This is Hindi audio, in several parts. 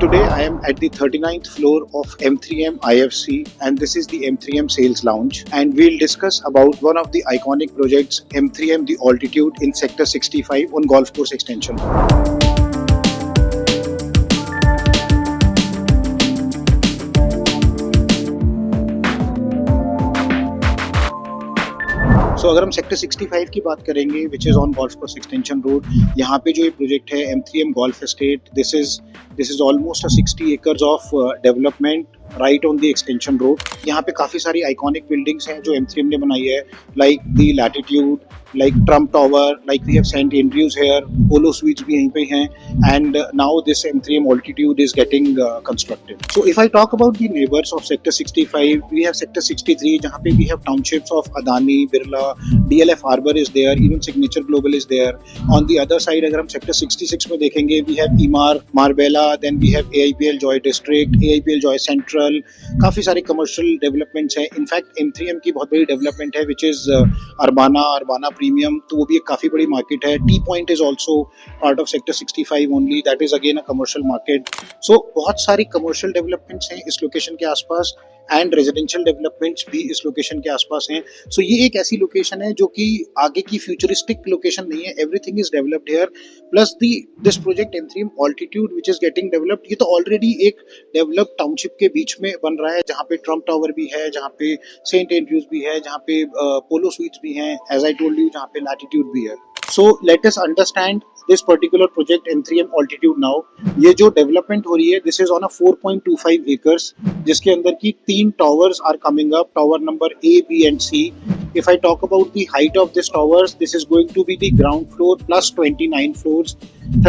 Today I am at the 39th floor of M3M IFC and this is the M3M Sales Lounge and we'll discuss about one of the iconic projects M3M The Altitude in Sector 65 on Golf Course Extension. सो अगर हम सेक्टर 65 की बात करेंगे which is on golf course extension road, यहाँ पे जो ये प्रोजेक्ट है M3M golf estate, this is almost 60 acres of development right on the extension road. यहाँ पे काफ़ी सारी आइकॉनिक बिल्डिंग्स हैं जो M3M ने बनाई है, like the latitude, like Trump Tower, like we have St. Andrews here, Polo Suites भी यहीं पे हैं, and now this M3M Altitude is getting constructed. So if I talk about the neighbors of Sector 65, we have Sector 63 जहाँ पे we have townships of Adani, Birla, DLF Harbour is there, even Signature Global is there. On the other side अगर हम Sector 66 में देखेंगे, we have Emaar, Marbella, then we have AIPL Joy District, AIPL Joy Central, काफ़ी सारे commercial developments हैं. In fact M3M की बहुत बड़ी development है which is Arbana प्रीमियम, तो वो भी एक काफ़ी बड़ी मार्केट है. T point is also part of sector 65 only, that is again a commercial market. So बहुत सारी कमर्शियल डेवलपमेंट्स हैं इस लोकेशन के आसपास एंड रेजिडेंशियल डेवलपमेंट्स भी इस लोकेशन के आसपास हैं. सो ये एक ऐसी लोकेशन है जो कि आगे की फ्यूचरिस्टिक लोकेशन नहीं है. Everything is developed here, plus this project M3M Altitude which is getting developed, ये तो ऑलरेडी एक डेवलप्ड टाउनशिप के बीच में बन रहा है, जहाँ पे ट्रम्प टावर भी है, जहाँ पे सेंट एंड्रयूज भी है, जहाँ पे पोलो स्वीट्स भी हैं, एज आई टोल्ड यू, जहाँ पे लैटिट्यूड भी है. So let us understand this particular project M3M Altitude now. ये जो डेवलपमेंट हो रही है, this is on a 4.25 acres, जिसके अंदर की 3 towers are coming up, tower number A, B and C. If I talk about the height of this towers, this is going to be the ground floor plus 29 floors.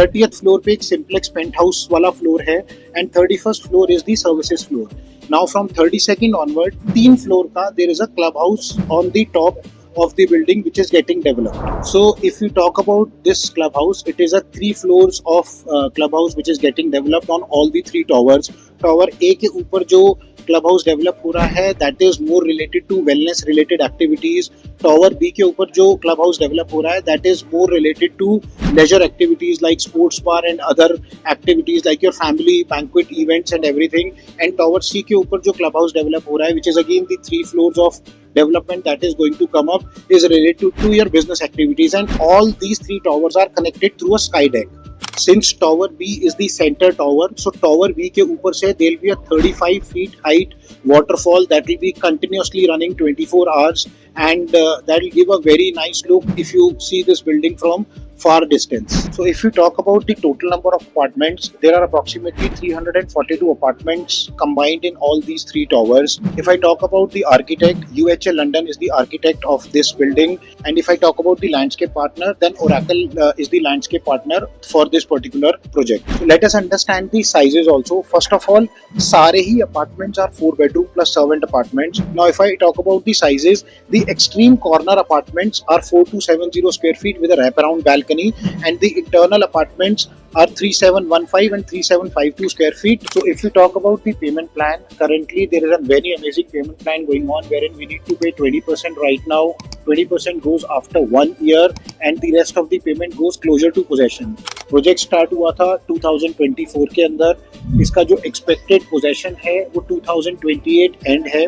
30th floor पे एक simplex penthouse वाला floor है and 31st floor is the services floor. Now from 32nd onward, 3 floor का there is a clubhouse on the top of the building which is getting developed. So if you talk about this clubhouse, it is a 3 floors of clubhouse which is getting developed on all the 3 towers. Tower A के ऊपर जो क्लब हाउस डेवलप हो रहा है, that is more related to wellness related activities. Tower B के ऊपर जो क्लब हाउस डेवलप हो रहा है, that is more related to leisure activities like sports bar and other activities like your family banquet events and everything. And tower C के ऊपर जो क्लब हाउस डेवलप हो रहा है, which is again the 3 floors of development that is going to come up, is related to your business activities, and all these 3 towers are connected through a sky deck. Since tower B is the center tower, so tower B के ऊपर से there will be a 35 feet height waterfall that will be continuously running 24 hours, and that will give a very nice look if you see this building from far distance. So if you talk about the total number of apartments, there are approximately 342 apartments combined in all these 3 towers. If I talk about the architect, UHL London is the architect of this building, and if I talk about the landscape partner, then Oracle is the landscape partner for this particular project. So let us understand the sizes also. First of all, सारे ही apartments are 4 bedroom plus servant apartments. Now if I talk about the sizes, the extreme corner apartments are 4270 square feet with a wraparound balcony, and the internal apartments are 3715 and 3752 square feet. So if you talk about the payment plan, currently there is a very amazing payment plan going on wherein we need to pay 20% right now, 20% goes after 1 year, and the rest of the payment goes closer to possession. Project start हुआ था 2024 के अंदर, इसका जो एक्सपेक्टेड पोजेशन है वो 2028 एंड है.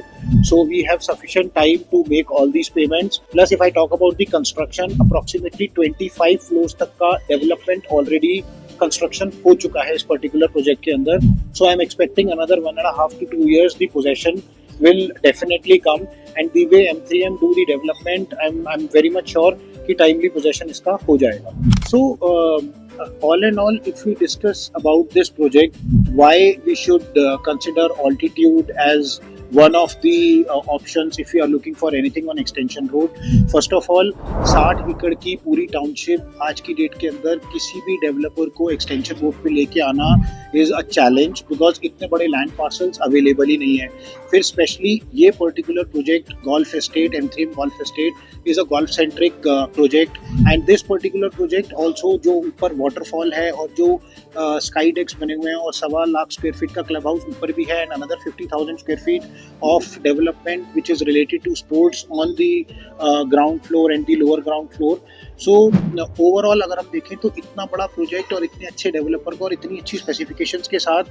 So we have sufficient time to make all these payments. Plus if I talk about the construction, approximately 25 floors तक का डेवलपमेंट ऑलरेडी कंस्ट्रक्शन हो चुका है इस पर्टिकुलर प्रोजेक्ट के अंदर. So I am expecting another 1.5 to 2 years the possession will definitely come, and the way M3M do the development, I'm very much sure कि timely possession इसका हो जाएगा. So all in all, if we discuss about this project, why we should consider altitude as one of the options if you are looking for anything on extension road. First of all, 60 एकड़ की पूरी टाउनशिप आज की डेट के अंदर किसी भी डेवलपर को एक्सटेंशन रोड पे लेके आना इज अ चैलेंज, बिकॉज इतने बड़े लैंड पार्सल्स अवेलेबल ही नहीं है. फिर स्पेशली ये particular project golf estate, M3M golf estate is a golf centric project, and this particular project also जो ऊपर वाटरफॉल है और जो स्काई डेक्स बने हुए हैं और 1.25 लाख स्क्वायर फीट का क्लब हाउस ऊपर भी है, and another 50,000 square feet of development which is related to sports on the ground floor and the lower ground floor. So overall अगर हम देखें तो इतना बड़ा प्रोजेक्ट और इतने अच्छे डेवलपर को और इतनी अच्छी स्पेसिफिकेशंस के साथ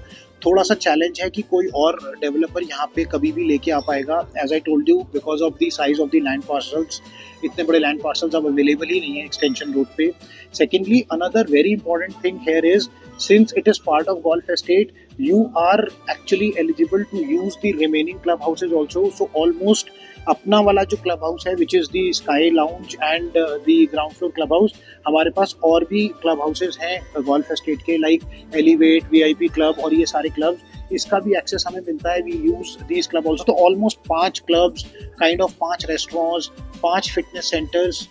थोड़ा सा चैलेंज है कि कोई और डेवलपर यहाँ पे कभी भी लेके आ पाएगा. As I told you, because of the size of the land parcels, इतने बड़े लैंड पार्सल्स अब अवेलेबल ही नहीं है एक्सटेंशन रोड पे. Secondly, another very important thing here is, since it is part of golf estate, you are actually eligible to use the remaining club houses also. So almost अपना वाला जो क्लब हाउस है which is the sky lounge and the ground floor club house, हमारे पास और भी क्लब हाउसेज हैं गोल्फ एस्टेट के, लाइक एलिवेट, वीआईपी क्लब और ये सारे क्लब, इसका भी एक्सेस हमें मिलता है. We use these club also. तो almost 5 clubs, kind of 5 restaurants, 5 fitness centres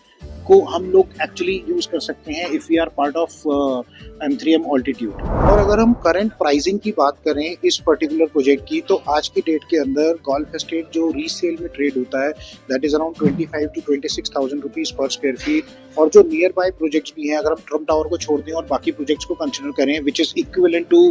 को हम लोग एक्चुअली यूज कर सकते हैं if we are part of M3M Altitude. और अगर हम करंट प्राइसिंग की बात करें इस पर्टिकुलर प्रोजेक्ट की, तो आज की डेट के अंदर गोल्फ एस्टेट जो रीसेल में ट्रेड होता है that is around 25,000 to 26,000 rupees per square feet. और जो नियर बाय प्रोजेक्ट्स भी हैं, अगर हम ट्रम्प टावर को छोड़ दें और बाकी प्रोजेक्ट्स को कंसिडर करें which is equivalent to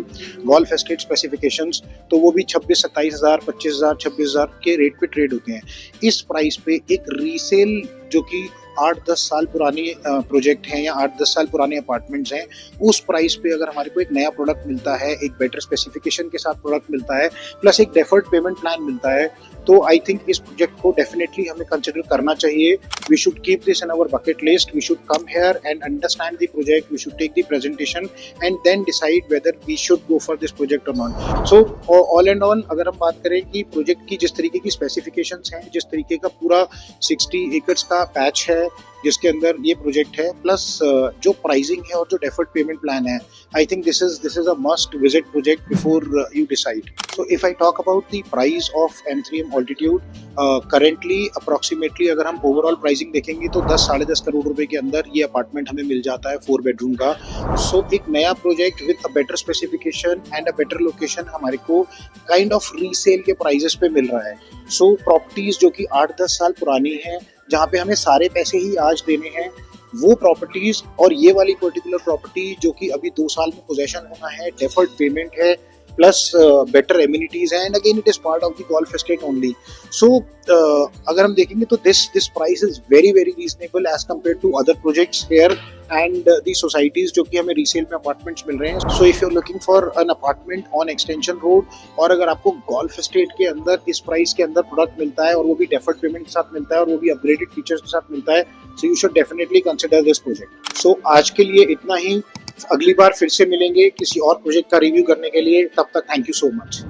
golf estate specifications, तो वो भी 26,000, 27,000, 25,000, 26,000 के रेट पे ट्रेड होते हैं. इस प्राइस पे एक रीसेल जो कि 8-10 साल पुरानी प्रोजेक्ट हैं या 8-10 साल पुराने अपार्टमेंट्स हैं, उस प्राइस पे अगर हमारे को एक नया प्रोडक्ट मिलता है, एक बेटर स्पेसिफिकेशन के साथ प्रोडक्ट मिलता है, प्लस एक डेफर्ड पेमेंट प्लान मिलता है, तो आई थिंक इस प्रोजेक्ट को डेफिनेटली हमें कंसिडर करना चाहिए. We should keep this in our bucket list. We should come here and understand the project. We should take the presentation and then decide whether we should go for this project और not. So all and all अगर हम बात करें कि प्रोजेक्ट की जिस तरीके की स्पेसिफिकेशंस हैं, जिस तरीके का पूरा 60 एकर्स का पैच है जिसके अंदर ये प्रोजेक्ट है, प्लस जो प्राइसिंग है और जो डेफर्ड पेमेंट प्लान है, I think this is a must visit project before you decide. So if I talk about the price of M3M altitude, currently approximately अगर हम ओवरऑल प्राइसिंग देखेंगे तो 10-10.5 करोड़ रुपए के अंदर ये अपार्टमेंट हमें मिल जाता है 4 बेडरूम का. सो एक नया project with a better specification and a better location हमारे को काइंड ऑफ रीसेल के प्राइजेस पे मिल रहा है. सो प्रॉपर्टीज जो कि 8-10 साल पुरानी हैं, जहाँ पे हमें सारे पैसे ही आज देने हैं, वो प्रॉपर्टीज और ये वाली पर्टिकुलर प्रॉपर्टी जो कि अभी 2 साल में पोजेशन होना है, डेफर्ड पेमेंट है, प्लस बेटर एमिनिटीज है, and again it is part of the golf estate only. So अगर हम देखेंगे तो this price is very very reasonable as compare to other projects here and the societies जो कि हमें रीसेल में अपार्टमेंट्स मिल रहे हैं. So if you are looking for an apartment on extension road, और अगर आपको गोल्फ एस्टेट के अंदर इस प्राइस के अंदर प्रोडक्ट मिलता है और वो भी डेफर्ड पेमेंट के साथ मिलता है और वो भी अपग्रेडेड फीचर्स के साथ मिलता है, so you should definitely consider this project. So आज के लिए इतना ही. अगली बार फिर से मिलेंगे किसी और प्रोजेक्ट का रिव्यू करने के लिए. तब तक थैंक यू सो मच.